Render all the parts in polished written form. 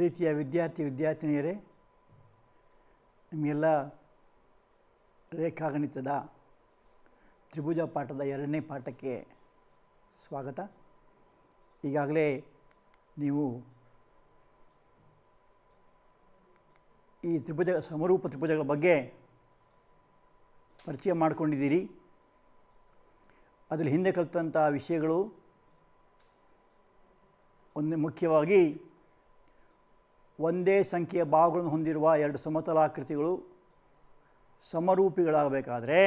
ಪ್ರೀತಿಯ ವಿದ್ಯಾರ್ಥಿನಿಯರೇ, ನಿಮಗೆಲ್ಲ ರೇಖಾಗಣಿತದ ತ್ರಿಭುಜ ಪಾಠದ 2ನೇ ಪಾಠಕ್ಕೆ ಸ್ವಾಗತ. ಈಗಾಗಲೇ ನೀವು ಈ ಸಮರೂಪ ತ್ರಿಭುಜಗಳ ಬಗ್ಗೆ ಪರಿಚಯ ಮಾಡಿಕೊಂಡಿದ್ದೀರಿ. ಅದರಲ್ಲಿ ಹಿಂದೆ ಕಲಿತಂಥ ವಿಷಯಗಳು ಮುಖ್ಯವಾಗಿ ಒಂದೇ ಸಂಖ್ಯೆಯ ಭಾಗಗಳನ್ನು ಹೊಂದಿರುವ ಎರಡು ಸಮತಲಾಕೃತಿಗಳು ಸಮರೂಪಿಗಳಾಗಬೇಕಾದ್ರೆ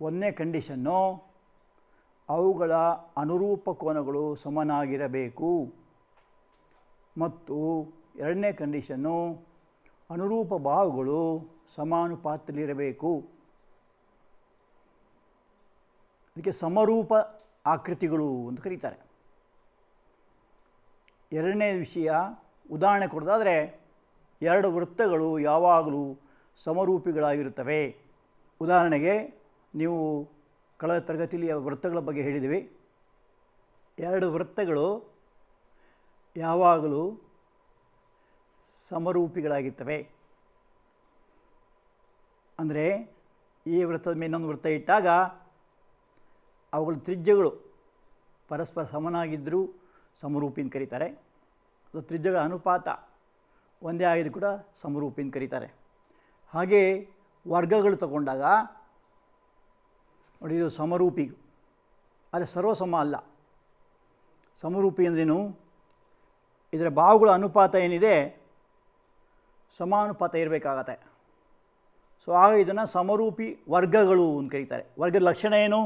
ಒಂದನೇ ಕಂಡೀಷನ್ನು ಅವುಗಳ ಅನುರೂಪ ಕೋನಗಳು ಸಮನಾಗಿರಬೇಕು ಮತ್ತು ಎರಡನೇ ಕಂಡೀಷನ್ನು ಅನುರೂಪ ಬಾಹುಗಳು ಸಮಾನುಪಾತದಲ್ಲಿರಬೇಕು. ಅದಕ್ಕೆ ಸಮರೂಪ ಆಕೃತಿಗಳು ಅಂತ ಕರೀತಾರೆ. ಎರಡನೇ ವಿಷಯ, ಉದಾಹರಣೆ ಕೊಡೋದಾದರೆ ಎರಡು ವೃತ್ತಗಳು ಯಾವಾಗಲೂ ಸಮರೂಪಿಗಳಾಗಿರುತ್ತವೆ. ಉದಾಹರಣೆಗೆ ನೀವು ಕಳೆದ ತರಗತಿಯಲ್ಲಿ ವೃತ್ತಗಳ ಬಗ್ಗೆ ಹೇಳಿದ್ದೀವಿ. ಎರಡು ವೃತ್ತಗಳು ಯಾವಾಗಲೂ ಸಮರೂಪಿಗಳಾಗಿರ್ತವೆ. ಅಂದರೆ ಈ ವೃತ್ತದ ಮೇಲೆ ಇನ್ನೊಂದು ವೃತ್ತ ಇಟ್ಟಾಗ ಅವುಗಳ ತ್ರಿಜ್ಯಗಳು ಪರಸ್ಪರ ಸಮನಾಗಿದ್ದರೂ ಸಮರೂಪಿ ಅಂತ ಕರೀತಾರೆ. ಅದು ತ್ರಿಜ್ಯಗಳ ಅನುಪಾತ ಒಂದೇ ಆಗಿದ್ದು ಕೂಡ ಸಮರೂಪಿ ಅಂತ ಕರೀತಾರೆ. ಹಾಗೆ ವರ್ಗಗಳು ತಗೊಂಡಾಗ ನೋಡಿ, ಇದು ಸಮರೂಪಿ, ಆದರೆ ಸರ್ವಸಮ ಅಲ್ಲ. ಸಮರೂಪಿ ಅಂದ್ರೇನು? ಇದರ ಬಾಹುಗಳ ಅನುಪಾತ ಏನಿದೆ ಸಮಾನುಪಾತ ಇರಬೇಕಾಗತ್ತೆ. ಸೊ ಆಗ ಇದನ್ನು ಸಮರೂಪಿ ವರ್ಗಗಳು ಅಂತ ಕರೀತಾರೆ. ವರ್ಗದ ಲಕ್ಷಣ ಏನು?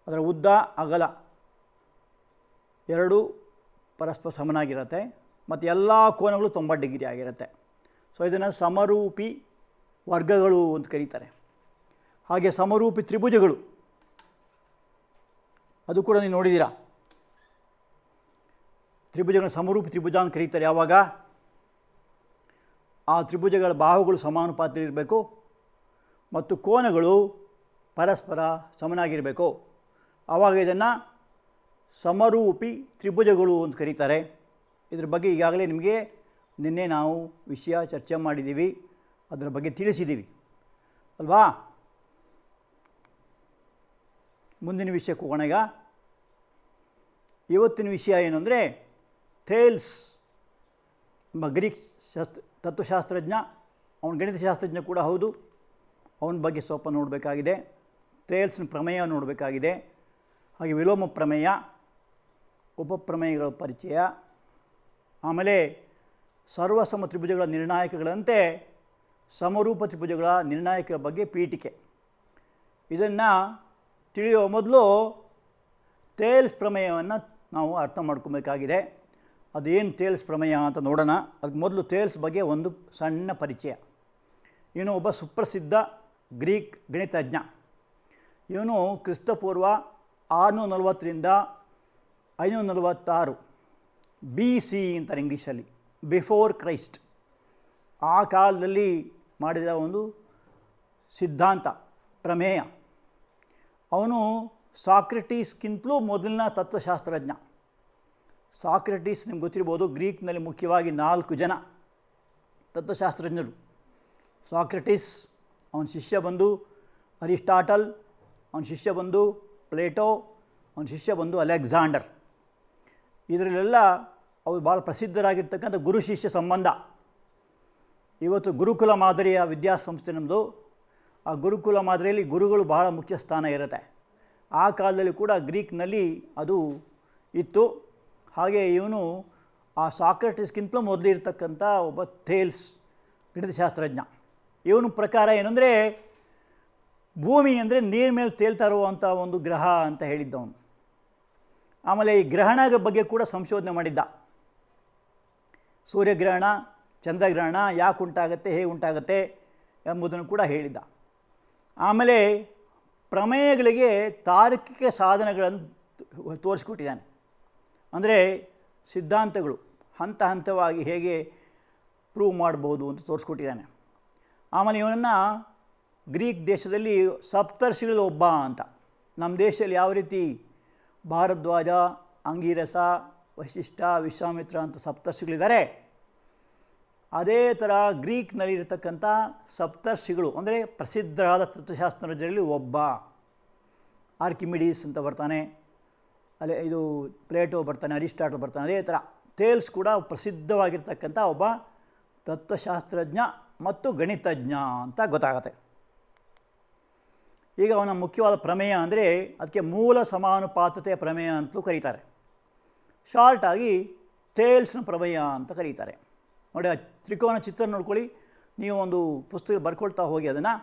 ಅದರ ಉದ್ದ ಅಗಲ ಎರಡೂ ಪರಸ್ಪರ ಸಮನಾಗಿರುತ್ತೆ ಮತ್ತು ಎಲ್ಲ ಕೋನಗಳು 90 ಡಿಗ್ರಿ ಆಗಿರುತ್ತೆ. ಸೊ ಇದನ್ನು ಸಮರೂಪಿ ವರ್ಗಗಳು ಅಂತ ಕರೀತಾರೆ. ಹಾಗೆ ಸಮರೂಪಿ ತ್ರಿಭುಜಗಳು, ಅದು ಕೂಡ ನೀವು ನೋಡಿದ್ದೀರಾ. ತ್ರಿಭುಜಗಳ ಸಮರೂಪಿ ತ್ರಿಭುಜ ಅಂತ ಕರೀತಾರೆ ಯಾವಾಗ ಆ ತ್ರಿಭುಜಗಳ ಬಾಹುಗಳು ಸಮಾನುಪಾತದಲ್ಲಿರಬೇಕು ಮತ್ತು ಕೋನಗಳು ಪರಸ್ಪರ ಸಮನಾಗಿರಬೇಕು. ಆವಾಗ ಇದನ್ನು ಸಮರೂಪಿ ತ್ರಿಭುಜಗಳು ಅಂತ ಕರೀತಾರೆ. ಇದ್ರ ಬಗ್ಗೆ ಈಗಾಗಲೇ ನಿಮಗೆ ನಿನ್ನೆ ನಾವು ವಿಷಯ ಚರ್ಚೆ ಮಾಡಿದ್ದೀವಿ, ಅದರ ಬಗ್ಗೆ ತಿಳಿಸಿದ್ದೀವಿ ಅಲ್ವಾ? ಮುಂದಿನ ವಿಷಯಕ್ಕೆ ಹೋಗೋಣ. ಈಗ ಇವತ್ತಿನ ವಿಷಯ ಏನು ಅಂದರೆ, ಥೇಲ್ಸ್ ಎಂಬ ಗ್ರೀಕ್ ತತ್ವಶಾಸ್ತ್ರಜ್ಞ, ಅವನು ಗಣಿತಶಾಸ್ತ್ರಜ್ಞ ಕೂಡ ಹೌದು. ಅವನ ಬಗ್ಗೆ ಸ್ವಲ್ಪ ನೋಡಬೇಕಾಗಿದೆ. ಥೇಲ್ಸ್ನ ಪ್ರಮೇಯ ನೋಡಬೇಕಾಗಿದೆ. ಹಾಗೆ ವಿಲೋಮ ಪ್ರಮೇಯ, ಉಪಪ್ರಮೇಯಗಳ ಪರಿಚಯ, ಆಮೇಲೆ ಸರ್ವಸಮ ತ್ರಿಭುಜಗಳ ನಿರ್ಣಾಯಕಗಳಂತೆ ಸಮರೂಪ ತ್ರಿಭುಜಗಳ ನಿರ್ಣಾಯಕಗಳ ಬಗ್ಗೆ ಪೀಠಿಕೆ. ಇದನ್ನು ತಿಳಿಯುವ ಮೊದಲು ಥೇಲ್ಸ್ ಪ್ರಮೇಯವನ್ನು ನಾವು ಅರ್ಥ ಮಾಡ್ಕೊಬೇಕಾಗಿದೆ. ಅದೇನು ಥೇಲ್ಸ್ ಪ್ರಮೇಯ ಅಂತ ನೋಡೋಣ. ಅದಕ್ಕೆ ಮೊದಲು ಥೇಲ್ಸ್ ಬಗ್ಗೆ ಒಂದು ಸಣ್ಣ ಪರಿಚಯ. ಇವನು ಒಬ್ಬ ಸುಪ್ರಸಿದ್ಧ ಗ್ರೀಕ್ ಗಣಿತಜ್ಞ. ಇವನು ಕ್ರಿಸ್ತಪೂರ್ವ 640ರಿಂದ 546 BC ಅಂತಾರೆ ಇಂಗ್ಲೀಷಲ್ಲಿ, ಬಿಫೋರ್ ಕ್ರೈಸ್ಟ್. ಆ ಕಾಲದಲ್ಲಿ ಮಾಡಿದ ಒಂದು ಸಿದ್ಧಾಂತ ಪ್ರಮೇಯ. ಅವನು ಸಾಕ್ರೆಟೀಸ್ಗಿಂತಲೂ ಮೊದಲಿನ ತತ್ವಶಾಸ್ತ್ರಜ್ಞ. ಸಾಕ್ರೆಟೀಸ್ ನಿಮ್ಗೆ ಗೊತ್ತಿರ್ಬೋದು, ಗ್ರೀಕ್ನಲ್ಲಿ ಮುಖ್ಯವಾಗಿ 4 ಜನ ತತ್ವಶಾಸ್ತ್ರಜ್ಞರು. ಸಾಕ್ರೆಟೀಸ್, ಅವನ ಶಿಷ್ಯ ಬಂದು ಅರಿಸ್ಟಾಟಲ್, ಅವನ ಶಿಷ್ಯ ಬಂದು ಪ್ಲೇಟೋ, ಅವನ ಶಿಷ್ಯ ಬಂದು ಅಲೆಕ್ಸಾಂಡರ್. ಇದರಲ್ಲೆಲ್ಲ ಅವರು ಭಾಳ ಪ್ರಸಿದ್ಧರಾಗಿರ್ತಕ್ಕಂಥ ಗುರು ಶಿಷ್ಯ ಸಂಬಂಧ. ಇವತ್ತು ಗುರುಕುಲ ಮಾದರಿಯ ವಿದ್ಯಾಸಂಸ್ಥೆ ನಮ್ಮದು. ಆ ಗುರುಕುಲ ಮಾದರಿಯಲ್ಲಿ ಗುರುಗಳು ಬಹಳ ಮುಖ್ಯ ಸ್ಥಾನ ಇರುತ್ತೆ. ಆ ಕಾಲದಲ್ಲಿ ಕೂಡ ಗ್ರೀಕ್ನಲ್ಲಿ ಅದು ಇತ್ತು. ಹಾಗೆ ಇವನು ಆ ಸಾಕ್ರೆಟಿಸ್ಗಿಂತಲೂ ಮೊದಲಿರ್ತಕ್ಕಂಥ ಒಬ್ಬ ಥೇಲ್ಸ್ ಗಣಿತಶಾಸ್ತ್ರಜ್ಞ. ಇವನ ಪ್ರಕಾರ ಏನಂದರೆ, ಭೂಮಿ ಅಂದರೆ ನೀರು ಮೇಲೆ ತೇಲ್ತಾ ಇರುವಂಥ ಒಂದು ಗ್ರಹ ಅಂತ ಹೇಳಿದ್ದವನು. ಆಮೇಲೆ ಈ ಗ್ರಹಣದ ಬಗ್ಗೆ ಕೂಡ ಸಂಶೋಧನೆ ಮಾಡಿದ್ದ. ಸೂರ್ಯಗ್ರಹಣ, ಚಂದ್ರಗ್ರಹಣ ಯಾಕೆ ಉಂಟಾಗುತ್ತೆ, ಹೇಗೆ ಉಂಟಾಗುತ್ತೆ ಎಂಬುದನ್ನು ಕೂಡ ಹೇಳಿದ್ದ. ಆಮೇಲೆ ಪ್ರಮೇಯಗಳಿಗೆ ತಾರ್ಕಿಕ ಸಾಧನಗಳನ್ನು ತೋರಿಸ್ಕೊಟ್ಟಿದ್ದಾನೆ. ಅಂದರೆ ಸಿದ್ಧಾಂತಗಳು ಹಂತ ಹಂತವಾಗಿ ಹೇಗೆ ಪ್ರೂವ್ ಮಾಡ್ಬೋದು ಅಂತ ತೋರಿಸ್ಕೊಟ್ಟಿದ್ದಾನೆ. ಆಮೇಲೆ ಇವನನ್ನು ಗ್ರೀಕ್ ದೇಶದಲ್ಲಿ ಸಪ್ತರ್ಷಿಗಳಲ್ಲಿ ಒಬ್ಬ ಅಂತ. ನಮ್ಮ ದೇಶದಲ್ಲಿ ಯಾವ ರೀತಿ ಭಾರದ್ವಾಜ, ಅಂಗೀರಸ, ವಶಿಷ್ಠ, ವಿಶ್ವಾಮಿತ್ರ ಅಂತ ಸಪ್ತರ್ಷಿಗಳಿದ್ದಾರೆ. ಅದೇ ಥರ ಗ್ರೀಕ್ನಲ್ಲಿರತಕ್ಕಂಥ ಸಪ್ತರ್ಷಿಗಳು ಅಂದರೆ ಪ್ರಸಿದ್ಧರಾದ ತತ್ವಶಾಸ್ತ್ರಜ್ಞರಲ್ಲಿ ಒಬ್ಬ ಆರ್ಕಿಮಿಡೀಸ್ ಅಂತ ಬರ್ತಾನೆ, ಅಲ್ಲೇ ಇದು ಪ್ಲೇಟೋ ಬರ್ತಾನೆ, ಅರಿಸ್ಟಾಟಲ್ ಬರ್ತಾನೆ. ಅದೇ ಥರ ಥೇಲ್ಸ್ ಕೂಡ ಪ್ರಸಿದ್ಧವಾಗಿರ್ತಕ್ಕಂಥ ಒಬ್ಬ ತತ್ವಶಾಸ್ತ್ರಜ್ಞ ಮತ್ತು ಗಣಿತಜ್ಞ ಅಂತ ಗೊತ್ತಾಗತ್ತೆ. ಈಗ ಅವನ ಮುಖ್ಯವಾದ ಪ್ರಮೇಯ ಅಂದರೆ ಅದಕ್ಕೆ ಮೂಲ ಸಮಾನುಪಾತತೆಯ ಪ್ರಮೇಯ ಅಂತಲೂ ಕರೀತಾರೆ. ಶಾರ್ಟಾಗಿ ಥೇಲ್ಸ್ನ ಪ್ರಮೇಯ ಅಂತ ಕರೀತಾರೆ. ನೋಡಿ, ಆ ತ್ರಿಕೋನ ಚಿತ್ರ ನೋಡ್ಕೊಳ್ಳಿ, ನೀವು ಒಂದು ಪುಸ್ತಕ ಬರ್ಕೊಳ್ತಾ ಹೋಗಿ ಅದನ್ನು.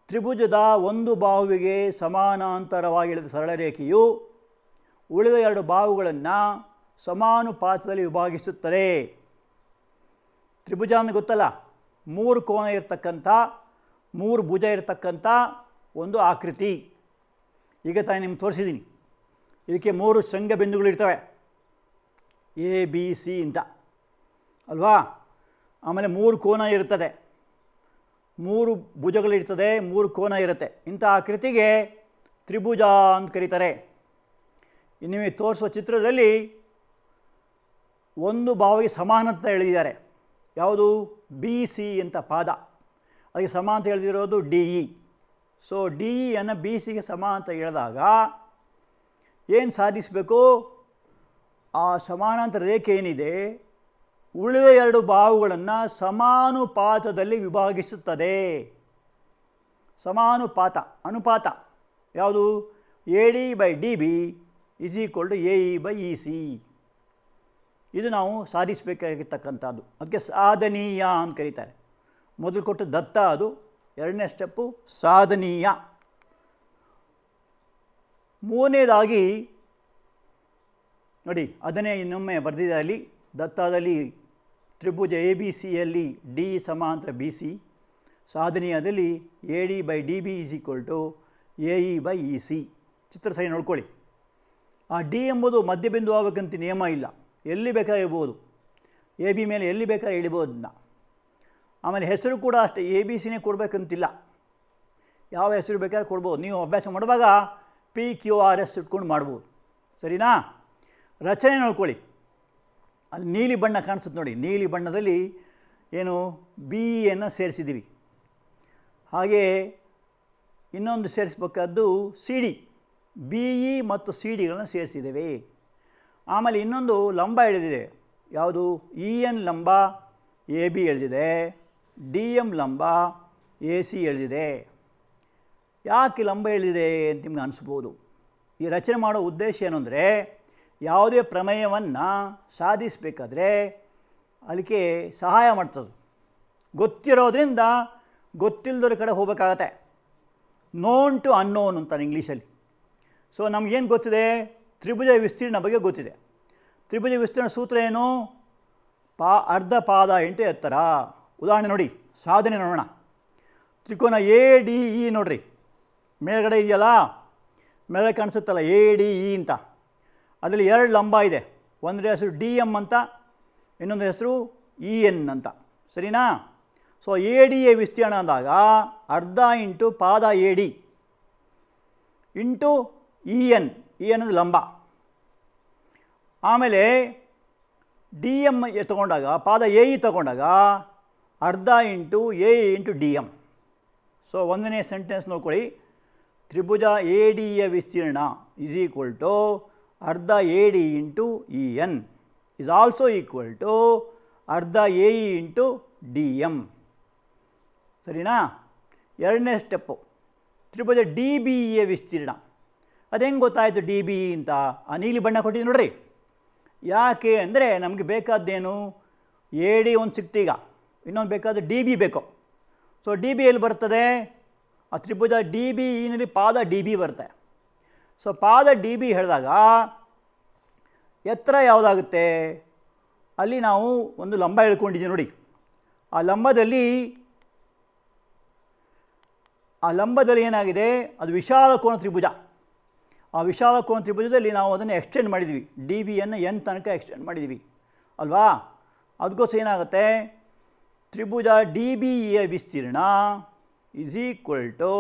ತ್ರಿಭುಜದ ಒಂದು ಬಾಹುವಿಗೆ ಸಮಾನಾಂತರವಾಗಿಳಿದ ಸರಳ ರೇಖೆಯು ಉಳಿದ ಎರಡು ಬಾಹುಗಳನ್ನು ಸಮಾನುಪಾತದಲ್ಲಿ ವಿಭಾಗಿಸುತ್ತದೆ. ತ್ರಿಭುಜ ಅಂದರೆ ಗೊತ್ತಲ್ಲ, ಮೂರು ಕೋನ ಇರತಕ್ಕಂಥ, ಮೂರು ಭುಜ ಇರತಕ್ಕಂಥ ಒಂದು ಆಕೃತಿ. ಈಗ ತಾನೇ ನಿಮ್ಗೆ ತೋರಿಸಿದ್ದೀನಿ. ಇದಕ್ಕೆ ಮೂರು ಶೃಂಗ ಬಿಂದುಗಳಿರ್ತವೆ, ಎ ಬಿ ಸಿ ಅಂತ ಅಲ್ವಾ. ಆಮೇಲೆ ಮೂರು ಕೋನ ಇರ್ತದೆ, ಮೂರು ಭುಜಗಳಿರ್ತದೆ, ಮೂರು ಕೋನ ಇರುತ್ತೆ. ಇಂಥ ಆಕೃತಿಗೆ ತ್ರಿಭುಜ ಅಂತ ಕರೀತಾರೆ. ನಿಮಗೆ ತೋರಿಸುವ ಚಿತ್ರದಲ್ಲಿ ಒಂದು ಬಾವಿಗೆ ಸಮಾನ ಅಂತ ಎಳೆದಿದ್ದಾರೆ. ಯಾವುದು? ಬಿ ಸಿ ಅಂತ ಪಾದ, ಅದಕ್ಕೆ ಸಮ ಅಂತ ಎಳೆದಿರೋದು ಡಿ ಇ. ಸೊ ಡಿ ಇಯನ್ನು ಬಿ ಸಿಗೆ ಸಮ ಅಂತ ಎಳೆದಾಗ ಏನು ಸಾಧಿಸಬೇಕು? ಆ ಸಮಾನಾಂತರ ರೇಖೆ ಏನಿದೆ ಉಳಿದ ಎರಡು ಬಾಹುಗಳನ್ನು ಸಮಾನುಪಾತದಲ್ಲಿ ವಿಭಾಗಿಸುತ್ತದೆ. ಸಮಾನುಪಾತ, ಅನುಪಾತ ಯಾವುದು? A D by D B is equal to A E by E C. ಇದು ನಾವು ಸಾಧಿಸಬೇಕಾಗಿರ್ತಕ್ಕಂಥದ್ದು. ಅದಕ್ಕೆ ಸಾಧನೀಯ ಅಂತ ಕರೀತಾರೆ. ಮೊದಲು ಕೊಟ್ಟು ದತ್ತ, ಅದು ಎರಡನೇ ಸ್ಟೆಪ್ಪು ಸಾಧನೀಯ. ಮೂರನೇದಾಗಿ ನೋಡಿ, ಅದನ್ನೇ ಇನ್ನೊಮ್ಮೆ ಬರೆದಿದೆ ಅಲ್ಲಿ. ದತ್ತಾದಲ್ಲಿ ತ್ರಿಭುಜ ಎ ಬಿ ಸಿಯಲ್ಲಿ ಡಿ ಸಮಾಂತರ ಬಿ ಸಿ, ಸಾಧನೀಯದಲ್ಲಿ A D by D B is equal to A E by E C. ಚಿತ್ರ ಸರಿ ನೋಡ್ಕೊಳ್ಳಿ. ಆ ಡಿ ಎಂಬುದು ಮಧ್ಯಬಿಂದು ಆಗಬೇಕಂತ ನಿಯಮ ಇಲ್ಲ, ಎಲ್ಲಿ ಬೇಕಾದ್ರೆ ಇರ್ಬೋದು. ಎ ಬಿ ಮೇಲೆ ಎಲ್ಲಿ ಬೇಕಾದ್ರೆ ಇಳಿಬೋದು ಅದನ್ನ. ಆಮೇಲೆ ಹೆಸರು ಕೂಡ ಅಷ್ಟೇ, ಎ ಬಿ ಸಿನೇ ಕೊಡಬೇಕಂತಿಲ್ಲ, ಯಾವ ಹೆಸರು ಬೇಕಾದ್ರೆ ಕೊಡ್ಬೋದು. ನೀವು ಅಭ್ಯಾಸ ಮಾಡುವಾಗ ಪಿ ಕ್ಯೂ ಆರ್ ಎಸ್ ಇಟ್ಕೊಂಡು ಮಾಡ್ಬೋದು. ಸರಿನಾ? ರಚನೆ ನೋಡ್ಕೊಳ್ಳಿ. ಅಲ್ಲಿ ನೀಲಿ ಬಣ್ಣ ಕಾಣಿಸುತ್ತೆ ನೋಡಿ, ನೀಲಿ ಬಣ್ಣದಲ್ಲಿ ಏನು ಬಿ ಇಯನ್ನು ಸೇರಿಸಿದ್ದೀವಿ. ಹಾಗೆ ಇನ್ನೊಂದು ಸೇರಿಸಬೇಕಾದ್ದು ಸಿ ಡಿ, ಬಿ ಇ ಮತ್ತು ಸಿ ಡಿಗಳನ್ನು ಸೇರಿಸಿದ್ದೇವೆ. ಆಮೇಲೆ ಇನ್ನೊಂದು ಲಂಬ ಎಳೆದಿದೆ. ಯಾವುದು? ಇ ಎನ್ ಲಂಬ ಎ ಬಿ ಎಳೆದಿದೆ, ಡಿ ಎಮ್ ಲಂಬ ಎ ಸಿ ಎಳೆದಿದೆ. ಯಾಕೆ ಲಂಬ ಎಳೆದಿದೆ ಅಂತ ನಿಮ್ಗೆ ಅನಿಸ್ಬೋದು. ಈ ರಚನೆ ಮಾಡೋ ಉದ್ದೇಶ ಏನು ಅಂದರೆ, ಯಾವುದೇ ಪ್ರಮೇಯವನ್ನು ಸಾಧಿಸಬೇಕಾದ್ರೆ ಅದಕ್ಕೆ ಸಹಾಯ ಮಾಡ್ತದೆ. ಗೊತ್ತಿರೋದ್ರಿಂದ ಗೊತ್ತಿಲ್ಲದವ್ರ ಕಡೆ ಹೋಗಬೇಕಾಗತ್ತೆ. ನೋನ್ ಟು ಅನ್ನೋನ್ ಅಂತಾರೆ ಇಂಗ್ಲೀಷಲ್ಲಿ. ಸೊ ನಮಗೇನು ಗೊತ್ತಿದೆ? ತ್ರಿಭುಜ ವಿಸ್ತೀರ್ಣ ಬಗ್ಗೆ ಗೊತ್ತಿದೆ. ತ್ರಿಭುಜ ವಿಸ್ತೀರ್ಣ ಸೂತ್ರ ಏನು? ಅರ್ಧ ಪಾದ ಇಂಟು ಎತ್ತರ. ಉದಾಹರಣೆ ನೋಡಿ, ಸಾಧನೆ ನೋಡೋಣ. ತ್ರಿಕೋನ ಎ ಡಿ ಇ ನೋಡ್ರಿ, ಮೇಲ್ಗಡೆ ಇದೆಯಲ್ಲ, ಮೇಲ್ಗಡೆ ಕಾಣಿಸುತ್ತಲ್ಲ ಎ ಡಿ ಇ ಅಂತ. ಅದರಲ್ಲಿ ಎರಡು ಲಂಬ ಇದೆ. ಒಂದರ ಹೆಸರು ಡಿ ಎಮ್ ಅಂತ, ಇನ್ನೊಂದು ಹೆಸರು ಇ ಎನ್ ಅಂತ. ಸರಿನಾ? ಸೊ ಎ ಡಿ ಎ ವಿಸ್ತೀರ್ಣ ಅಂದಾಗ ಅರ್ಧ ಇಂಟು ಪಾದ A D into E N. E N ಅಂದರೆ ಲಂಬ. ಆಮೇಲೆ ಡಿ ಎಮ್ ತಗೊಂಡಾಗ, ಪಾದ ಎ ಇ ತಗೊಂಡಾಗ ಅರ್ಧ into A into D M. So ಒಂದನೇ ಸೆಂಟೆನ್ಸ್ ನೋಡ್ಕೊಳ್ಳಿ. ತ್ರಿಭುಜ ಎ ಡಿ ಯ ವಿಸ್ತೀರ್ಣ ಇಸ್ ಈಕ್ವಲ್ ಟು ಅರ್ಧ A D into E N is also equal to ಅರ್ಧ A E into D M. ಸರಿನಾ? ಎರಡನೇ ಸ್ಟೆಪ್ಪು, ತ್ರಿಭುಜ ಡಿ ಬಿ ಯ ವಿಸ್ತೀರ್ಣ. ಅದು ಹೆಂಗೆ ಗೊತ್ತಾಯಿತು ಡಿ ಬಿ ಅಂತ? ಆ ನೀಲಿ ಬಣ್ಣ ಕೊಟ್ಟಿದ್ದು ನೋಡ್ರಿ. ಯಾಕೆ ಅಂದರೆ ನಮಗೆ ಬೇಕಾದ್ದೇನು? ಎ ಡಿ ಒಂದು ಸಿಕ್ತೀಗ, ಇನ್ನೊಂದು ಬೇಕಾದರೆ ಡಿ ಬಿ ಬೇಕು. ಸೊ ಡಿ ಬಿ ಎಲ್ಲಿ ಬರ್ತದೆ? ಆ ತ್ರಿಭುಜ ಡಿ ಬಿ ಇನಲ್ಲಿ ಪಾದ ಡಿ ಬಿ ಬರುತ್ತೆ. ಸೊ ಪಾದ ಡಿ ಬಿ ಹೇಳಿದಾಗ ಎತ್ತರ ಯಾವುದಾಗುತ್ತೆ? ಅಲ್ಲಿ ನಾವು ಒಂದು ಲಂಬ ಹೇಳ್ಕೊಂಡಿದ್ದೀವಿ ನೋಡಿ. ಆ ಲಂಬದಲ್ಲಿ ಏನಾಗಿದೆ? ಅದು ವಿಶಾಲ ಕೋನ ತ್ರಿಭುಜ. ಆ ವಿಶಾಲ ಕೋನ ತ್ರಿಭುಜದಲ್ಲಿ ನಾವು ಅದನ್ನು ಎಕ್ಸ್ಟೆಂಡ್ ಮಾಡಿದ್ವಿ, ಡಿ ಬಿಯನ್ನು ಎನ್ ತನಕ ಎಕ್ಸ್ಟೆಂಡ್ ಮಾಡಿದ್ವಿ ಅಲ್ವಾ. ಅದಕ್ಕೋಸ್ಕರ ಏನಾಗುತ್ತೆ? ತ್ರಿಭುಜ ಡಿ ಬಿ ಯ ವಿಸ್ತೀರ್ಣ ಇಸ್ ಈಕ್ವಲ್ ಟು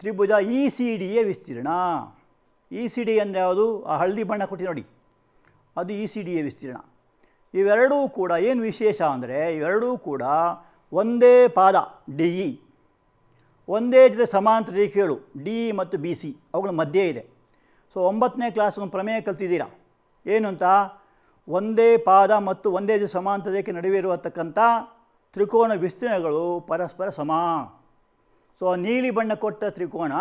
ತ್ರಿಭುಜ ಇ ಸಿ ಡಿ ಯ ವಿಸ್ತೀರ್ಣ. ಇ ಸಿ ಡಿ ಅಂದರೆ ಯಾವುದು? ಆ ಹಳದಿ ಬಣ್ಣ ಕೊಟ್ಟು ನೋಡಿ, ಅದು ಇ ಸಿ ಡಿಯ ವಿಸ್ತೀರ್ಣ. ಇವೆರಡೂ ಕೂಡ ಏನು ವಿಶೇಷ ಅಂದರೆ ಇವೆರಡೂ ಕೂಡ ಒಂದೇ ಪಾದ ಡಿ ಇ, ಒಂದೇ ಜೊತೆ ಸಮಾಂತರ ರೇಖೆಗಳು ಡಿ ಇ ಮತ್ತು ಬಿ ಸಿ, ಅವುಗಳ ಮಧ್ಯೆ ಇದೆ. ಸೊ 9ನೇ ಕ್ಲಾಸ್ ಒಂದು ಪ್ರಮೇಯ ಕಲ್ತಿದ್ದೀರಾ ಏನು ಅಂತ? ಒಂದೇ ಪಾದ ಮತ್ತು ಒಂದೇ ಜೊತೆ ಸಮಾಂತರ ರೇಖೆ ನಡುವೆ ಇರತಕ್ಕಂಥ ತ್ರಿಕೋನ ವಿಸ್ತೀರ್ಣಗಳು ಪರಸ್ಪರ ಸಮ. ಸೊ ನೀಲಿ ಬಣ್ಣ ಕೊಟ್ಟ ತ್ರಿಕೋನ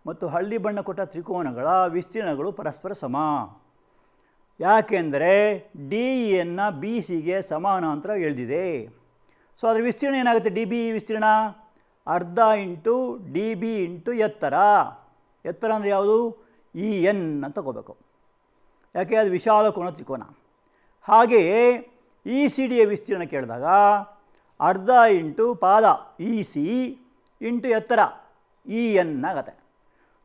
ಮತ್ತು ಹಳದಿ ಬಣ್ಣ ಕೊಟ್ಟ ತ್ರಿಕೋನಗಳ ವಿಸ್ತೀರ್ಣಗಳು ಪರಸ್ಪರ ಸಮ. ಯಾಕೆಂದರೆ ಡಿ ಇಯನ್ನು ಬಿ ಸಿಗೆ ಸಮಾನಾಂತರ ಎಳೆದಿದೆ. ಸೊ ಅದರ ವಿಸ್ತೀರ್ಣ ಏನಾಗುತ್ತೆ? ಡಿ ಬಿ ವಿಸ್ತೀರ್ಣ ಅರ್ಧ ಇಂಟು ಡಿ ಬಿ ಇಂಟು ಎತ್ತರ. ಎತ್ತರ ಅಂದರೆ ಯಾವುದು? ಇ ಎನ್ ಅಂತ ತಗೋಬೇಕು, ಯಾಕೆ ಅದು ವಿಶಾಲ ಕೋನ ತ್ರಿಕೋನ. ಹಾಗೆಯೇ ಇ ಸಿ ಡಿಯ ವಿಸ್ತೀರ್ಣ ಕೇಳಿದಾಗ ಅರ್ಧ ಇಂಟು ಪಾದ ಇ ಸಿ ಇಂಟು ಎತ್ತರ ಇ ಎನ್ ಆಗುತ್ತೆ.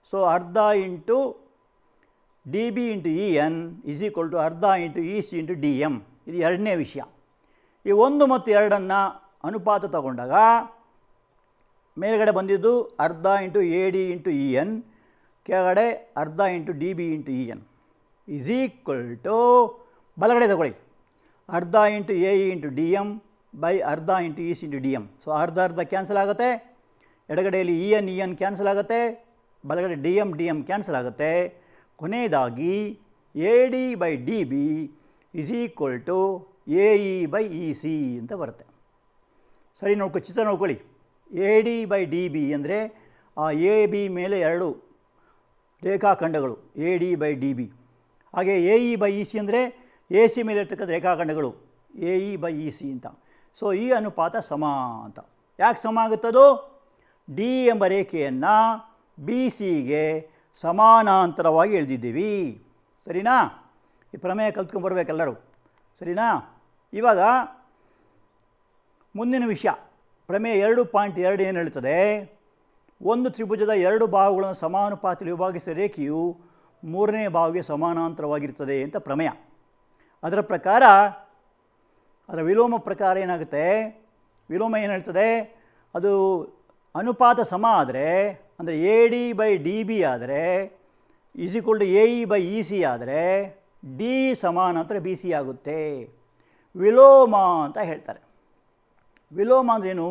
ಸೊ ಅರ್ಧ into D B into E N is equal to ಅರ್ಧ into E C into D M. ಇದು ಎರಡನೇ ವಿಷಯ. ಈ 1 ಮತ್ತು 2 ಅನುಪಾತ ತಗೊಂಡಾಗ ಮೇಲ್ಗಡೆ ಬಂದಿದ್ದು ಅರ್ಧ into A D into E N, ಕೆಳಗಡೆ ಅರ್ಧ into D B into E N is equal to ಬಲಗಡೆ ತಗೊಳ್ಳಿ ಅರ್ಧ into A E into D M by ಅರ್ಧ into E C into D M. So ಅರ್ಧ ಅರ್ಧ ಕ್ಯಾನ್ಸಲ್ ಆಗುತ್ತೆ, ಎಡಗಡೆಯಲ್ಲಿ ಇ ಎನ್ ಕ್ಯಾನ್ಸಲ್ ಆಗುತ್ತೆ, ಬಲಗಡೆ ಡಿ ಎಮ್ ಕ್ಯಾನ್ಸಲ್ ಆಗುತ್ತೆ. ಕೊನೆಯದಾಗಿ A D by D B is equal to A E by E C ಅಂತ ಬರುತ್ತೆ. ಸರಿ ಚಿತ್ರ ನೋಡ್ಕೊಳ್ಳಿ. A D by D B ಅಂದರೆ ಆ ಎ ಬಿ ಮೇಲೆ 2 ರೇಖಾಖಂಡಗಳು A D by D B. ಹಾಗೆ A E by E C ಅಂದರೆ ಎ ಸಿ ಮೇಲೆ ಇರ್ತಕ್ಕಂಥ ರೇಖಾಖಂಡಗಳು A E by E C ಅಂತ. ಸೊ ಈ ಅನುಪಾತ ಸಮ ಅಂತ. ಯಾಕೆ ಸಮ ಆಗುತ್ತದು? ಡಿ ಎಂಬ ರೇಖೆಯನ್ನು ಬಿ ಸಿಗೆ ಸಮಾನಾಂತರವಾಗಿ ಎಳೆದಿದ್ದೀವಿ. ಸರಿನಾ? ಈ ಪ್ರಮೇಯ ಕಲ್ತ್ಕೊಂಡ್ಬರ್ಬೇಕೆಲ್ಲರೂ. ಸರಿನಾ? ಇವಾಗ ಮುಂದಿನ ವಿಷಯ ಪ್ರಮೇಯ 2.2 ಏನು ಹೇಳ್ತದೆ? ಒಂದು ತ್ರಿಭುಜದ 2 ಬಾಹುಗಳನ್ನು ಸಮಾನುಪಾತದಲ್ಲಿ ವಿಭಾಗಿಸಿದ ರೇಖೆಯು 3ನೇ ಬಾಹುವಿಗೆ ಸಮಾನಾಂತರವಾಗಿರ್ತದೆ ಅಂತ ಪ್ರಮೇಯ. ಅದರ ಪ್ರಕಾರ ಅದರ ವಿಲೋಮ ಪ್ರಕಾರ ಏನಾಗುತ್ತೆ? ವಿಲೋಮ ಏನು ಹೇಳ್ತದೆ? ಅದು ಅನುಪಾತ ಸಮ ಆದರೆ ಅಂದರೆ A D by D B ಆದರೆ is equal to A E by E C ಆದರೆ ಡಿ ಸಮಾನಾಂತರ ಬಿ ಸಿ ಆಗುತ್ತೆ. ವಿಲೋಮ ಅಂತ ಹೇಳ್ತಾರೆ. ವಿಲೋಮ ಅಂದ್ರೇನು?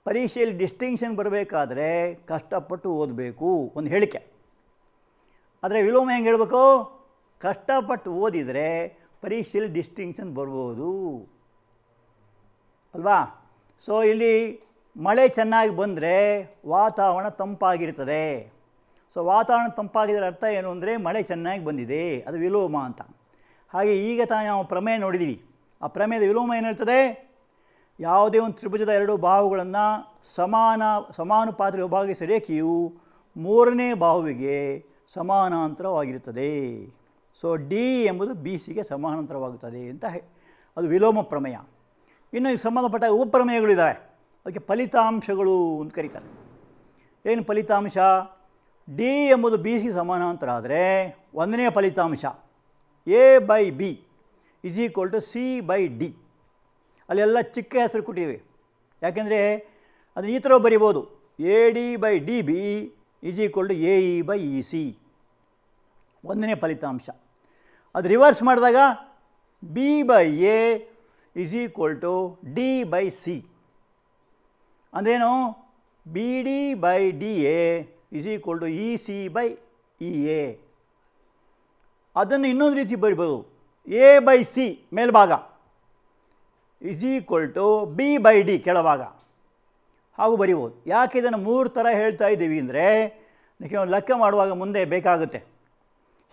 ಪರೀಕ್ಷೆಯಲ್ಲಿ ಡಿಸ್ಟಿಂಕ್ಷನ್ ಬರಬೇಕಾದ್ರೆ ಕಷ್ಟಪಟ್ಟು ಓದಬೇಕು, ಒಂದು ಹೇಳಿಕೆ. ಆದರೆ ವಿಲೋಮ ಹೆಂಗೆ ಹೇಳಬೇಕು? ಕಷ್ಟಪಟ್ಟು ಓದಿದರೆ ಪರೀಕ್ಷೆಯಲ್ಲಿ ಡಿಸ್ಟಿಂಕ್ಷನ್ ಬರ್ಬೋದು ಅಲ್ವಾ? ಸೊ ಇಲ್ಲಿ ಮಳೆ ಚೆನ್ನಾಗಿ ಬಂದರೆ ವಾತಾವರಣ ತಂಪಾಗಿರ್ತದೆ. ಸೊ ವಾತಾವರಣ ತಂಪಾಗಿದ್ರೆ ಅರ್ಥ ಏನು ಅಂದರೆ ಮಳೆ ಚೆನ್ನಾಗಿ ಬಂದಿದೆ, ಅದು ವಿಲೋಮ ಅಂತ. ಹಾಗೆ ಈಗ ತಾನೇ ನಾವು ಪ್ರಮೇಯ ನೋಡಿದ್ದೀವಿ. ಆ ಪ್ರಮೇಯದ ವಿಲೋಮ ಏನು ಹೇಳ್ತದೆ? ಯಾವುದೇ ಒಂದು ತ್ರಿಭುಜದ 2 ಬಾಹುಗಳನ್ನು ಸಮಾನುಪಾತದಲ್ಲಿ ವಿಭಾಗಿಸಿದ ರೇಖೆಯು 3ನೇ ಬಾಹುವಿಗೆ ಸಮಾನಾಂತರವಾಗಿರುತ್ತದೆ. ಸೊ ಡಿ ಎಂಬುದು ಬಿ ಸಿಗೆ ಸಮಾನಾಂತರವಾಗುತ್ತದೆ ಅಂತ ಅದು ವಿಲೋಮ ಪ್ರಮೇಯ. ಇನ್ನು ಇದಕ್ಕೆ ಸಂಬಂಧಪಟ್ಟ ಉಪಪ್ರಮೇಯಗಳಿದ್ದಾವೆ, ಅದಕ್ಕೆ ಫಲಿತಾಂಶಗಳು ಅಂತ ಕರೀತಾರೆ. ಏನು ಫಲಿತಾಂಶ? ಡಿ ಎಂಬುದು ಬಿ ಸಿ ಸಮಾನಾಂತರ ಆದರೆ 1ನೇ ಫಲಿತಾಂಶ A by B is equal to C by D. ಅಲ್ಲೆಲ್ಲ ಚಿಕ್ಕ ಹೆಸರು ಕೊಟ್ಟಿವೆ, ಯಾಕೆಂದರೆ ಅದನ್ನು ಈ ಥರ ಬರಿಬೋದು, A D by D B is equal to A E by E C 1ನೇ ಫಲಿತಾಂಶ. ಅದು ರಿವರ್ಸ್ ಮಾಡಿದಾಗ B by A is equal to D by C. ಅಂದ್ರೇನು? B D by D A is equal to E C by E A. ಅದನ್ನು ಇನ್ನೊಂದು ರೀತಿ ಬರಿಬೋದು, A by C ಮೇಲ್ಭಾಗ is equal to B by D ಕೆಳಭಾಗ, ಹಾಗೂ ಬರಿಬೋದು. ಯಾಕೆ ಇದನ್ನು 3 ಥರ ಹೇಳ್ತಾ ಇದ್ದೀವಿ ಅಂದರೆ ಲೆಕ್ಕ ಮಾಡುವಾಗ ಮುಂದೆ ಬೇಕಾಗುತ್ತೆ,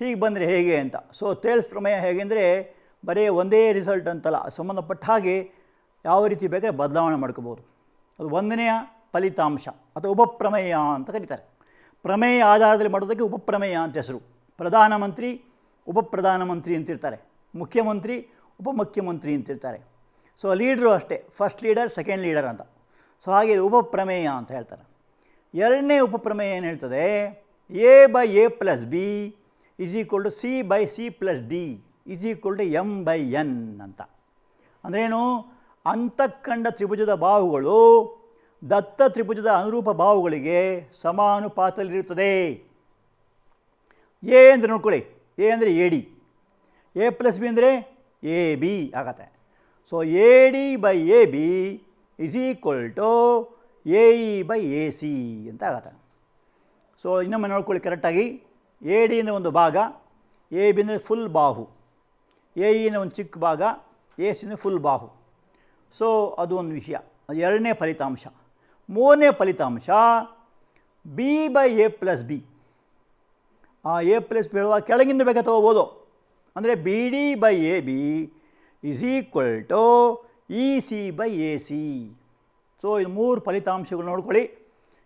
ಹೀಗೆ ಬಂದರೆ ಹೇಗೆ ಅಂತ. ಸೊ ತೇಲ್ಸ್ ಪ್ರಮೇಯ ಹೇಗೆ ಅಂದರೆ ಬರೀ ಒಂದೇ ರಿಸಲ್ಟ್ ಅಂತಲ್ಲ, ಸಂಬಂಧಪಟ್ಟ ಹಾಗೆ ಯಾವ ರೀತಿ ಬೇಕಾದ್ರೆ ಬದಲಾವಣೆ ಮಾಡ್ಕೋಬೋದು. ಅದು 1ನೇ ಫಲಿತಾಂಶ ಅಥವಾ ಉಪಪ್ರಮೇಯ ಅಂತ ಕರೀತಾರೆ. ಪ್ರಮೇಯ ಆಧಾರದಲ್ಲಿ ಮಾಡೋದಕ್ಕೆ ಉಪಪ್ರಮೇಯ ಅಂತ ಹೆಸರು. ಪ್ರಧಾನಮಂತ್ರಿ, ಉಪಪ್ರಧಾನಮಂತ್ರಿ ಅಂತಿರ್ತಾರೆ, ಮುಖ್ಯಮಂತ್ರಿ, ಉಪಮುಖ್ಯಮಂತ್ರಿ ಅಂತಿರ್ತಾರೆ. ಸೊ ಲೀಡ್ರು ಅಷ್ಟೇ, ಫಸ್ಟ್ ಲೀಡರ್, ಸೆಕೆಂಡ್ ಲೀಡರ್ ಅಂತ. ಸೊ ಹಾಗೆ ಉಪಪ್ರಮೇಯ ಅಂತ ಹೇಳ್ತಾರೆ. 2ನೇ ಉಪಪ್ರಮೇಯ ಏನು ಹೇಳ್ತದೆ? A by A plus B is equal to C by C plus D is equal to M by N ಅಂತ. ಅಂದ್ರೇನು? ಅಂತಃಖಂಡ ತ್ರಿಭುಜದ ಬಾಹುಗಳು ದತ್ತ ತ್ರಿಭುಜದ ಅನುರೂಪ ಬಾಹುಗಳಿಗೆ ಸಮಾನುಪಾತದಲ್ಲಿರುತ್ತದೆ. ಎ ಅಂದರೆ ನೋಡ್ಕೊಳ್ಳಿ, ಎ ಅಂದರೆ A D, A plus B ಅಂದರೆ ಎ ಬಿ ಆಗತ್ತೆ. So A D by A B is equal to A E by A C ಅಂತ ಆಗತ್ತೆ. ಸೊ ಇನ್ನೊಮ್ಮೆ ನೋಡ್ಕೊಳ್ಳಿ ಕರೆಕ್ಟಾಗಿ. ಎ ಡಿ ಅಂದರೆ ಒಂದು ಭಾಗ, ಎ ಬಿ ಅಂದರೆ ಫುಲ್ ಬಾಹು, ಎ ಇನ ಒಂದು ಚಿಕ್ಕ ಭಾಗ, ಎ ಸಿ ಅಂದರೆ ಫುಲ್ ಬಾಹು. ಸೊ ಅದು ಒಂದು ವಿಷಯ. ಅದು ಎರಡನೇ ಫಲಿತಾಂಶ. ಮೂರನೇ ಫಲಿತಾಂಶ B by A plus B. ಆ ಎ ಪ್ಲಸ್ ಬಿ ಹೇಳುವಾಗ ಕೆಳಗಿಂದ ಬೇಕಾ ತೊಗೋಬೋದು. ಅಂದರೆ B D by A B is equal to E C by A C. So ಇದು ಮೂರು ಫಲಿತಾಂಶಗಳು ನೋಡ್ಕೊಳ್ಳಿ.